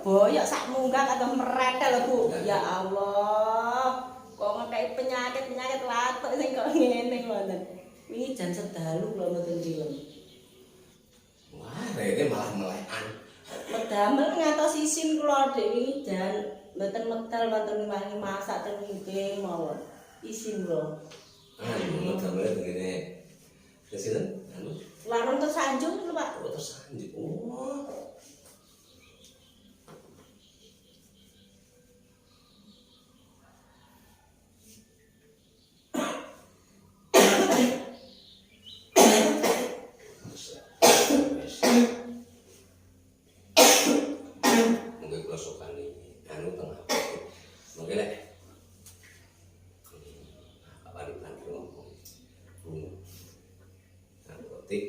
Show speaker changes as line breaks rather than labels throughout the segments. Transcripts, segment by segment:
boyok sak munggah atau meretel Bu. Ya Allah. Kok ngekei penyakit latuk sing kok ngene ngoten. Wingi jan sedalu kula mboten dilem.
Wah, rene malah melekan.
Medamel ngantos isin kula dhek wingi jan mboten metel wonten wangi masak teng nggih mawon. Isin kula.
Medamel ngene. Kesinen anu
Larung tersanjung lho Pak.
oh tersanjung. Oh. Mungkin kula sukani anu tengah. Mungkin lek apa ngomong. Apotek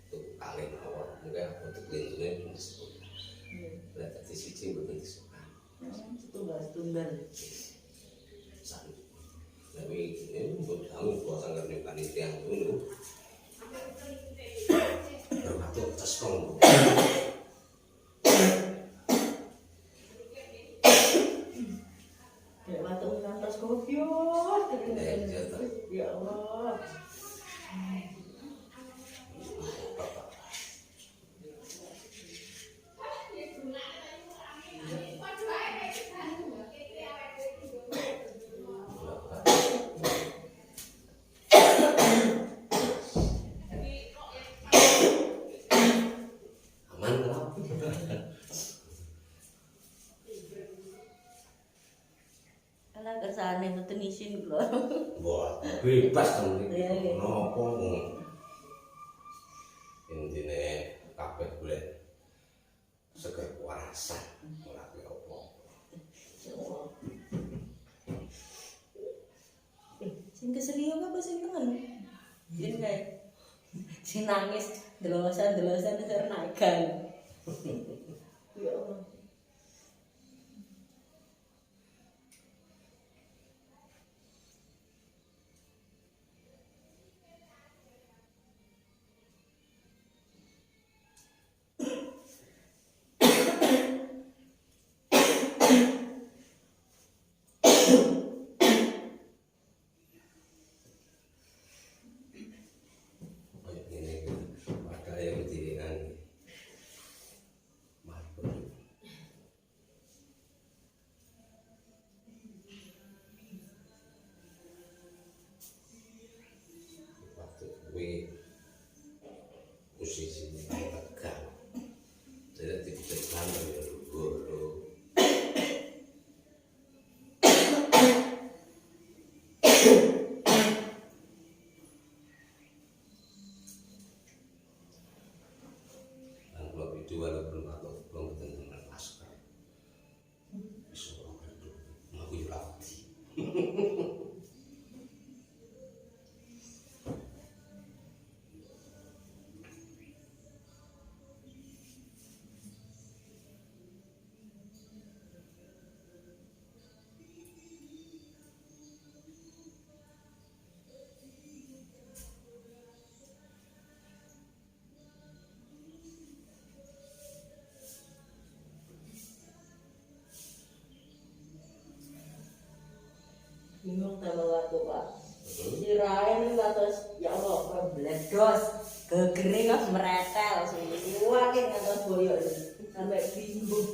tuku kalih mawon. Mungkin apotek lintune disebut. Lek dadi siji mboten disukan.
Tunggal.
Tapi ini untuk tahu kuasa ngerti panitia dulu. Bermaksud ceskong.
Ya waktu ngantos kopi ya Allah.
Aman lah.
Ala kersane mboten isin kula.
Wah, bebas dong.
Iya.
Nopo intine kabeh golek seger kuasa ora apa.
Sing keseliyo apa sing tengen? Yen kae sing nangis delosan-delosan sernagan. Ya Allah.
Kayak gini ada yang diringan marbun. Waktu kuwi posisinya tegang. Jadi ditekan ya guru. Dan kalau itu walaupun aku belum ketemu dengan masker, bisa orang itu aku latih.
Bingung sama waktu Pak. Kirain kados ya Allah bledos, gegere kok meretel semua ki ngantos boyok sampai bingung.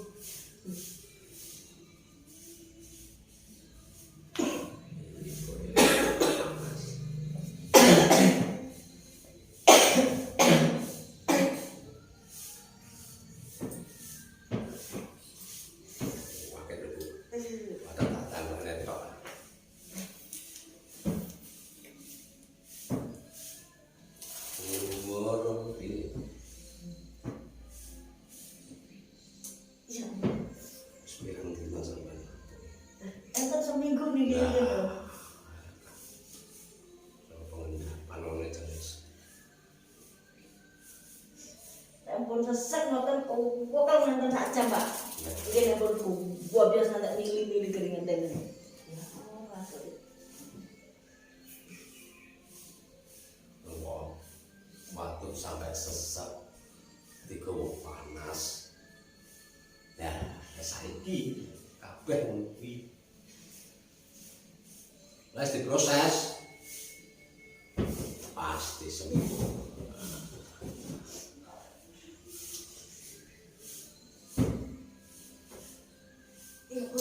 Pakai dulu. Ada tambahan itu. Umur ini
Ya,
95 sampai.
entar seminggu nih
Ya.
gitu.
Panone jenis.
Ampun sesek ngoten pokok nonton sak jam, Pak. Iki ampun gua biasa ndak mili-mili keringan ten. Ya Allah,
Waktu sampai sesek digowo panas. Ya, saiki kabeh ngono kuwi. Wis diproses pasti sembuh.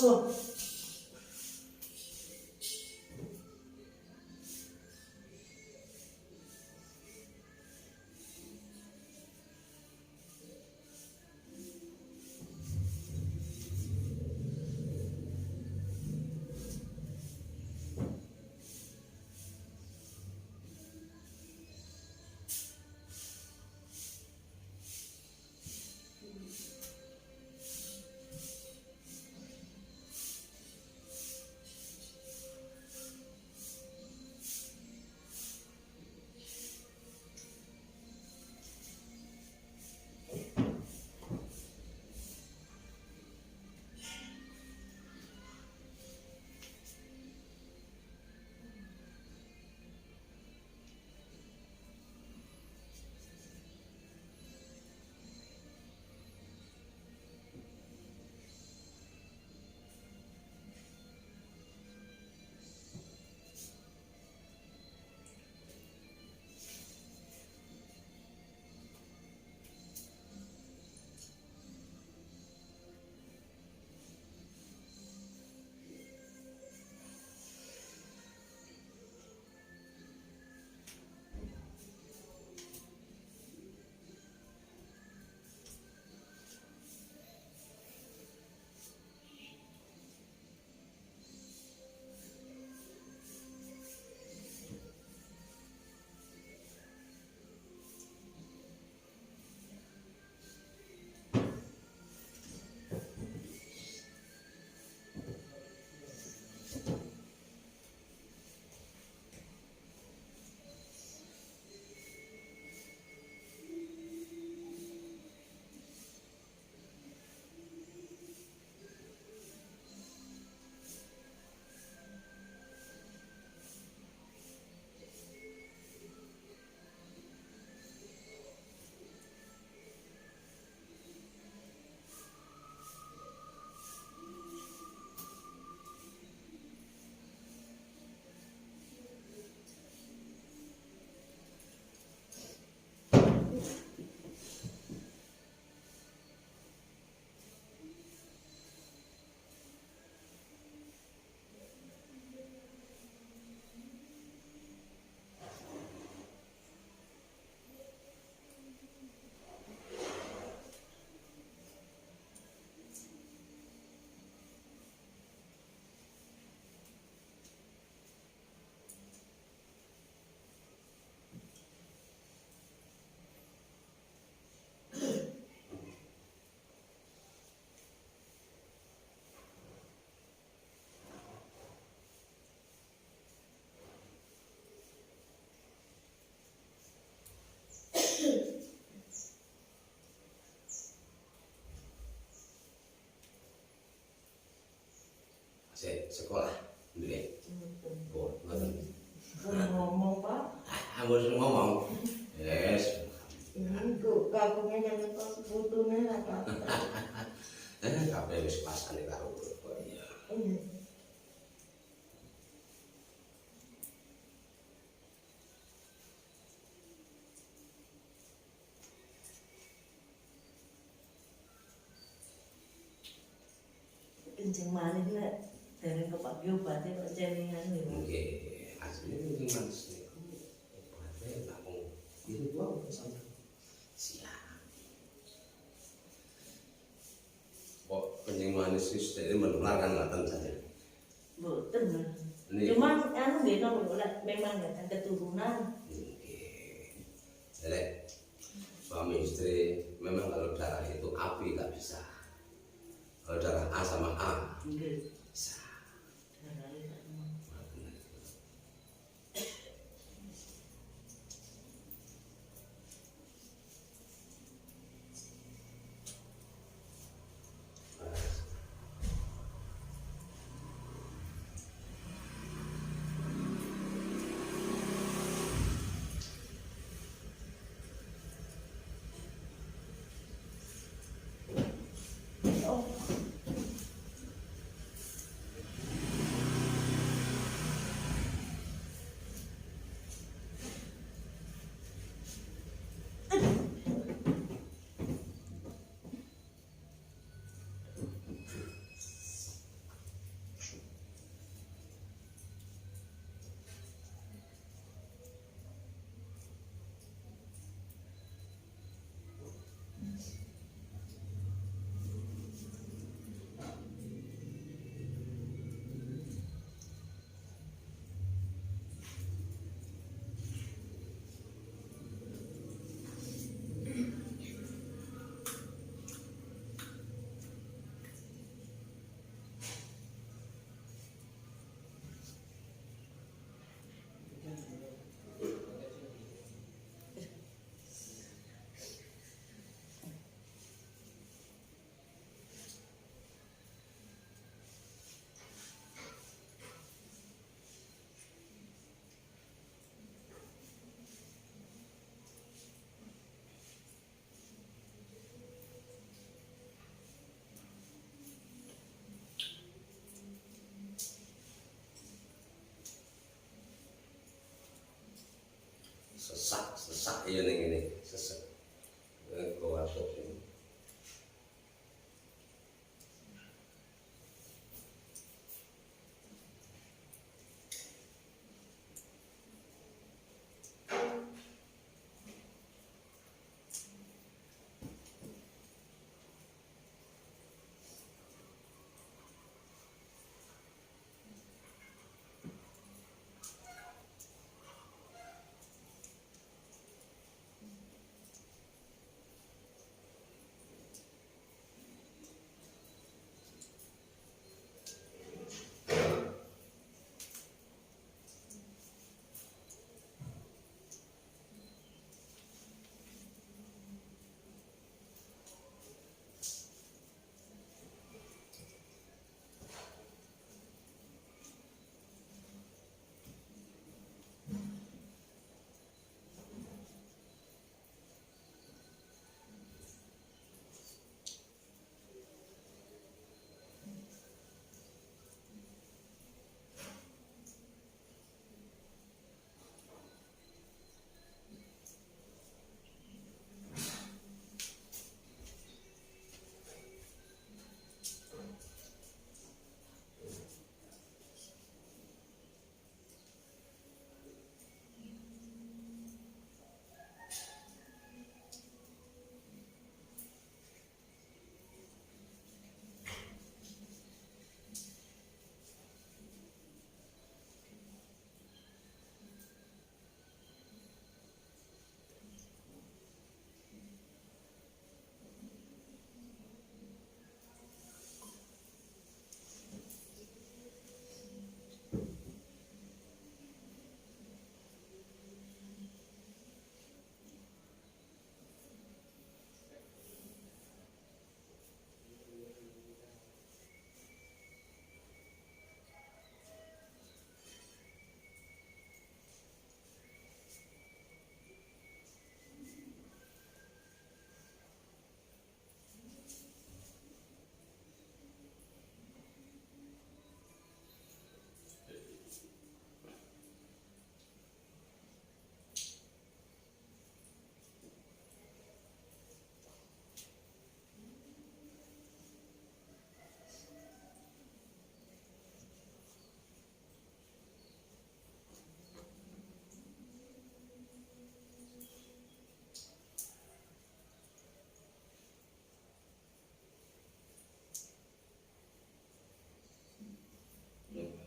Oh.
Sekolah nggih. Oh, ngoten.
Ngomong Pak.
Ampun ngomong. Yes.
Iku kagungnya yang kok putune apa?
Kabeh wis pasane karo iya.
Kencing manis nek dereng kepake obate kok ceningan niku.
Nggih, asline kencing manis niku obate namung itu wae sampe siap. Kok kencing manis wis dene menular kan ngoten saja.
Mboten.
Nggih.
Cuman anu nggih nopo lek memang ada keturunan.
Nggih. Lek suami istri memang kalau darah itu api nggak bisa. Kalau darah A sama A
Nggih.
bisa.
Oh.
sesak ya ning ngene, sesek. Kok watuk ini.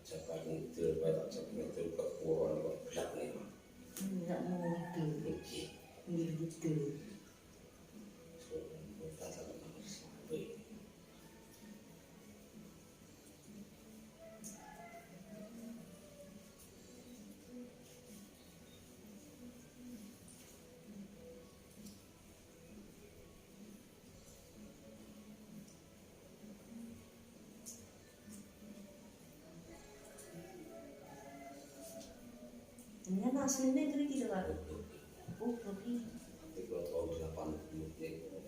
Jabar ngidul, bae tak ngidul kepuron kok blak nih.
Enggak mau ngidul.
Iki.
Ngidul.
So, kita sama nomor 1.
Ini kan aslinya itu gitu kan. Oh, tapi
Tapi kalau tahun 80 dia kan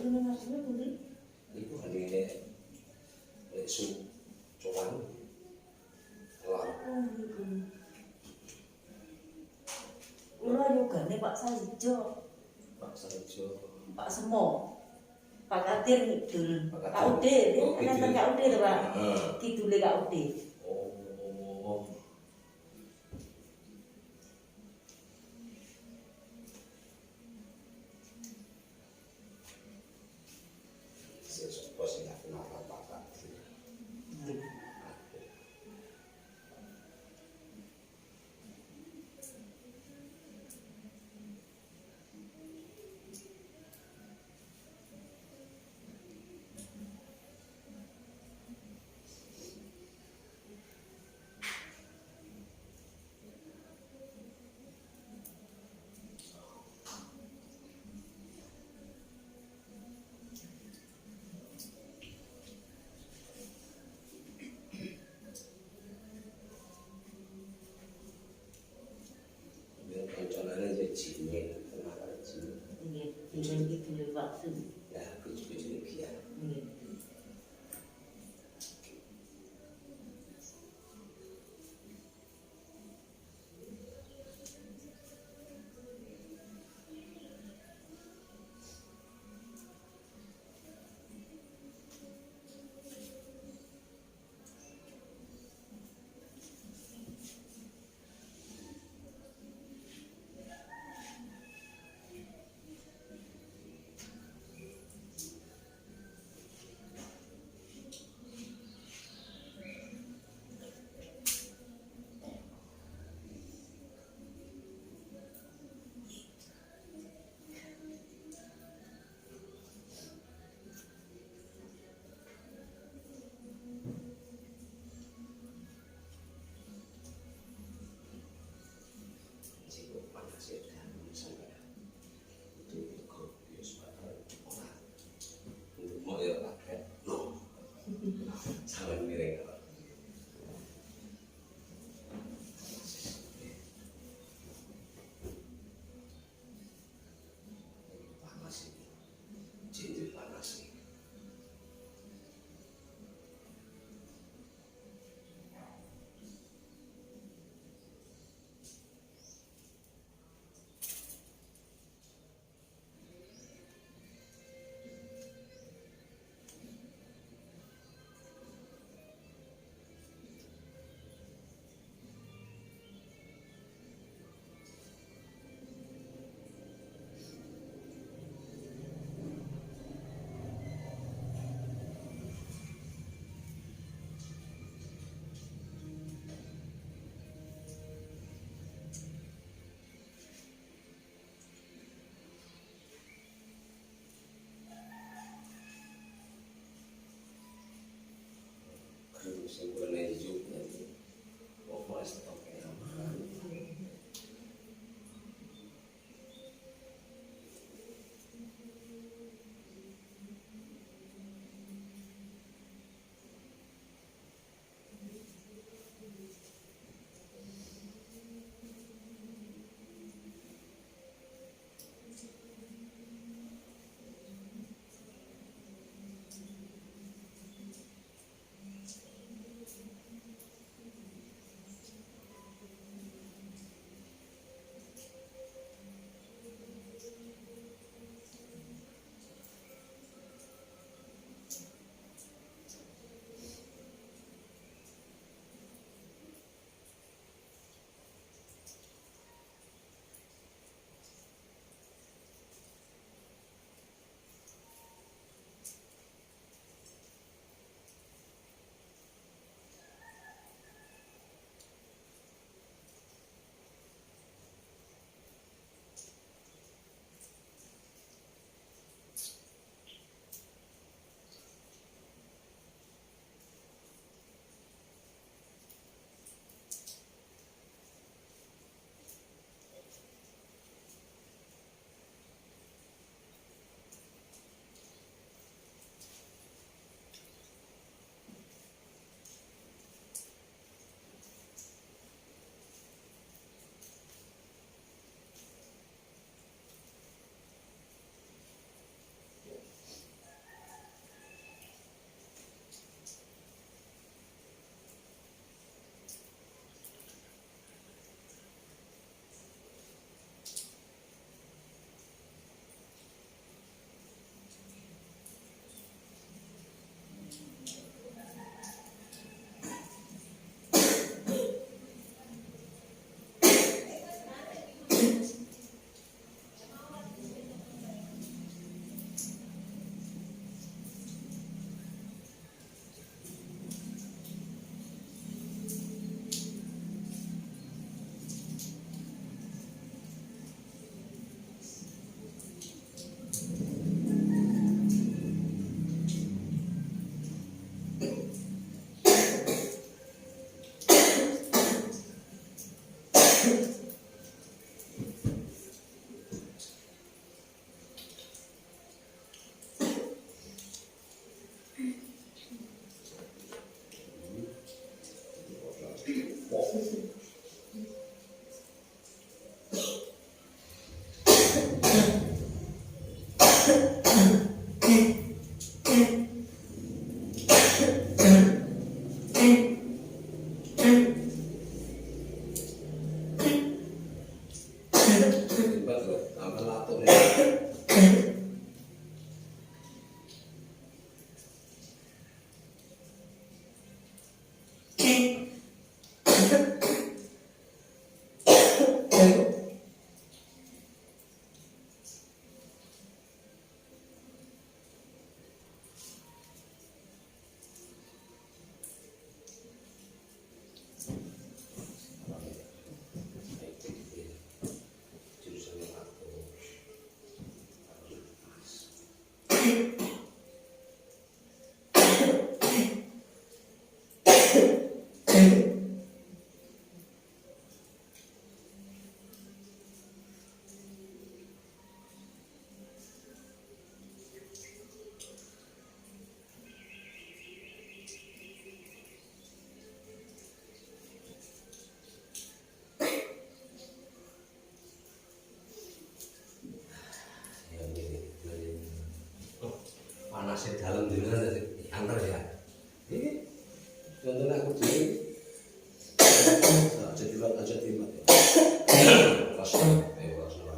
ini aslinya putri.
itu kan ini su cowan kelar
Oh, gitu. Ulah yoga nih Pak Sajo,
Pak Sarjo
Pak Semo, Pak Kadir ngidul,
Pak Kadir.
Kak Ude,
Oh,
kan
gitu.
Kak Ude tuh Pak.
Heeh.
Kidule Kak Ude.
oh sesuatu sih nggak kenal Pak Kadir. Dia kancanane jadi jine, kenal karo jine.
Nggih, dengan kidule waktu.
Ya, kucu-kucu dia.
Nggih.
Panasnya dalam dengan antar ya. Ini contohnya aku jadi aja timat ya. Rasanya, rasanya.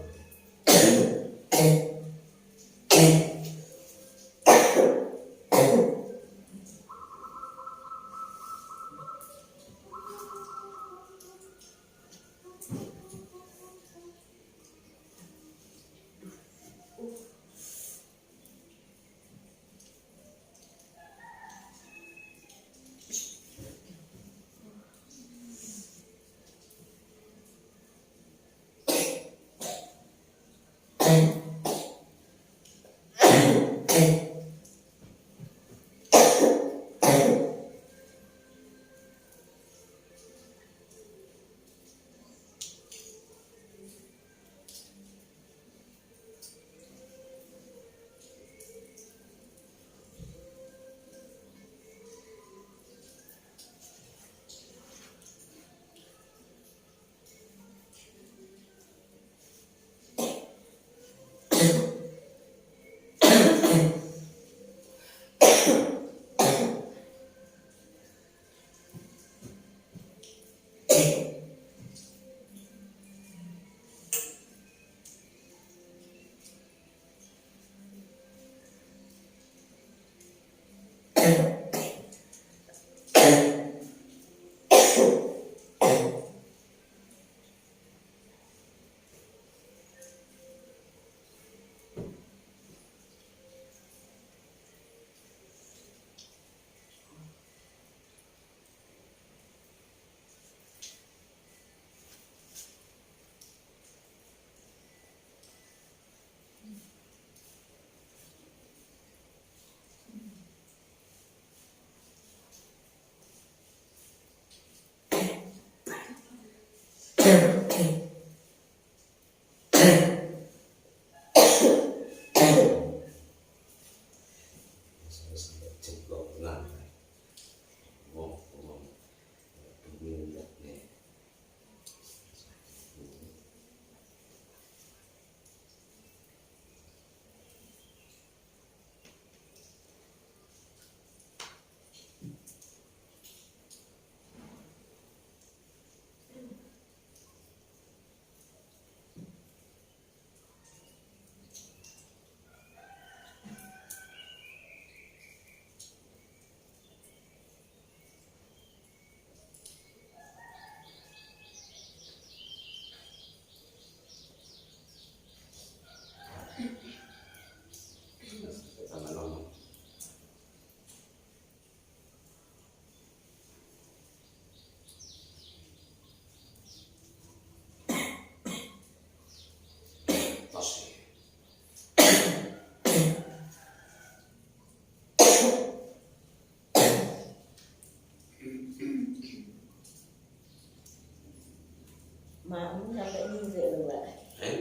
Makmu sampai nyirek lho, Mbak.
Eh?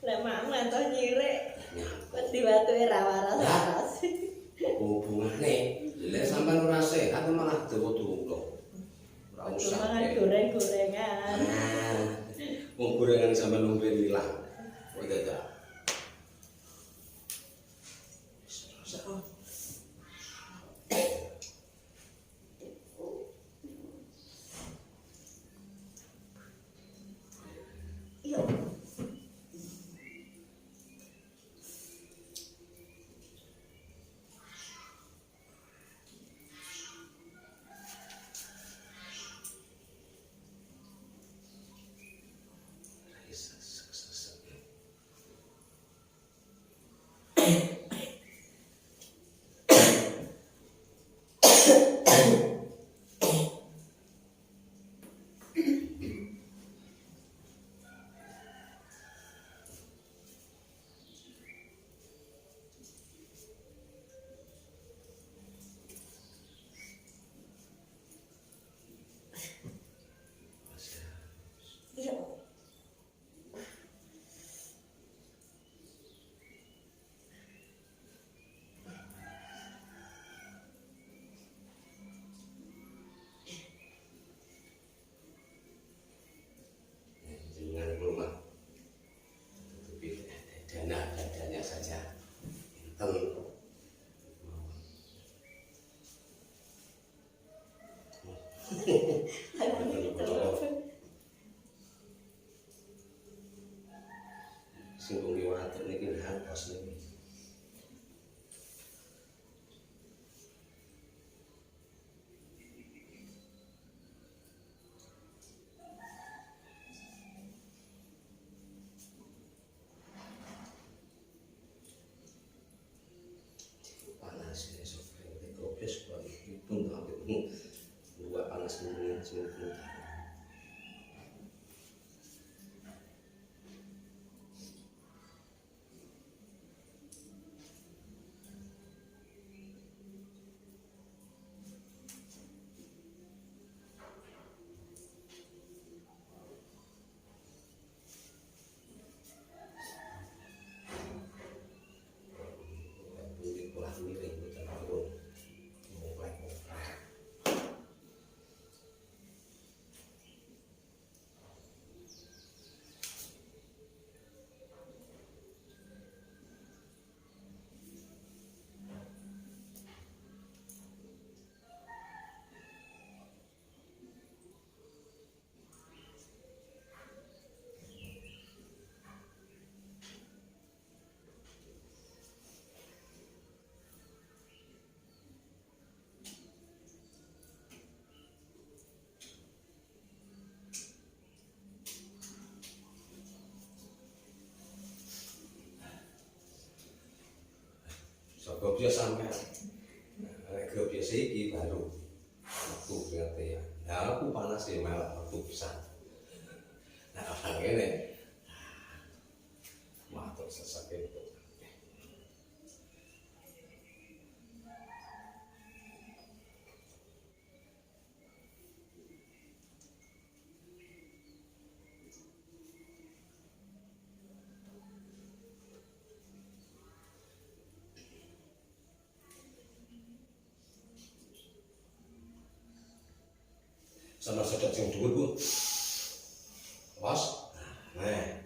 Lah makmu ngantos nyirek.
Nyapa?
Wedi watuke ra waras-waras.
Hubungane lek sampean ora sehat malah dawa-dawa. Ora usah.
Mangan goreng-gorengan.
Wong gorengan sampean nombe ilang. Kok dadak.
Iya.
sini. Saka biasa sampe nek biasa iki baru waktu berarti ya. Nah, aku panas ya malah waktu pisan. Nah, ngene. Matur sesake itu. Sama sedot sing dhuwur, Bu. Was. Nah.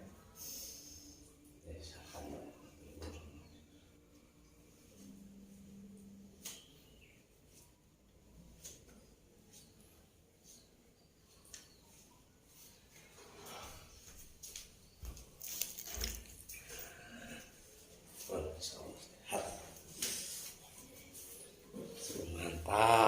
Mantap.